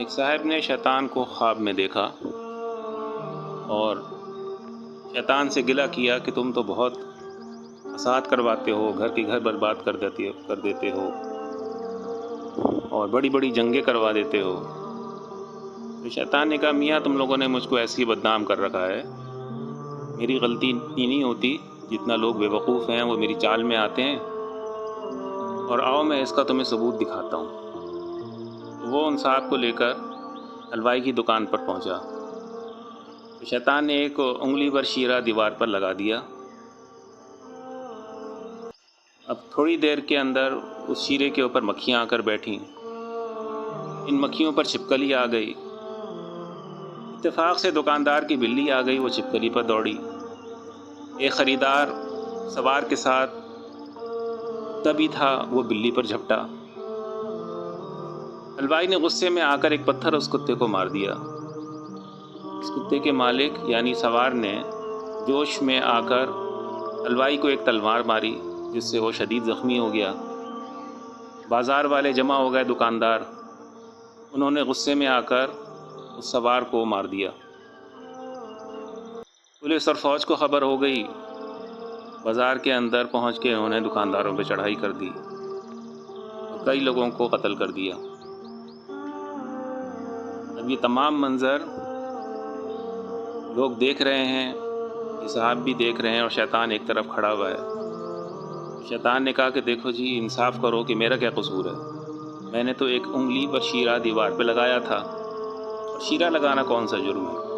ایک صاحب نے شیطان کو خواب میں دیکھا اور شیطان سے گلہ کیا کہ تم تو بہت فساد کرواتے ہو، گھر کی گھر برباد کر دیتے ہو اور بڑی بڑی جنگیں کروا دیتے ہو۔ تو شیطان نے کہا میاں تم لوگوں نے مجھ کو ایسی بدنام کر رکھا ہے، میری غلطی اتنی نہیں ہوتی جتنا لوگ بے وقوف ہیں وہ میری چال میں آتے ہیں، اور آؤ میں اس کا تمہیں ثبوت دکھاتا ہوں۔ وہ ان صاحب کو لے کر حلوائی کی دکان پر پہنچا تو شیطان نے ایک انگلی بھر شیرہ دیوار پر لگا دیا۔ اب تھوڑی دیر کے اندر اس شیرے کے اوپر مکھیاں آ کر بیٹھیں۔ ان مکھیوں پر چھپکلی آ گئی۔ اتفاق سے دکاندار کی بلی آ گئی، وہ چھپکلی پر دوڑی۔ ایک خریدار سوار کے ساتھ تبھی تھا، وہ بلی پر جھپٹا۔ حلوائی نے غصے میں آ کر ایک پتھر اس کتے کو مار دیا۔ اس کتے کے مالک یعنی سوار نے جوش میں آ کر حلوائی کو ایک تلوار ماری، جس سے وہ شدید زخمی ہو گیا۔ بازار والے جمع ہو گئے، دکاندار، انہوں نے غصے میں آ کر اس سوار کو مار دیا۔ پولیس اور فوج کو خبر ہو گئی، بازار کے اندر پہنچ کے انہوں نے دکانداروں پہ چڑھائی کر دی اور کئی لوگوں کو قتل کر دیا۔ اب یہ تمام منظر لوگ دیکھ رہے ہیں، یہ صاحب بھی دیکھ رہے ہیں، اور شیطان ایک طرف کھڑا ہوا ہے۔ شیطان نے کہا کہ دیکھو جی، انصاف کرو کہ میرا کیا قصور ہے؟ میں نے تو ایک انگلی پر شیرہ دیوار پہ لگایا تھا، اور شیرہ لگانا کون سا جرم ہے؟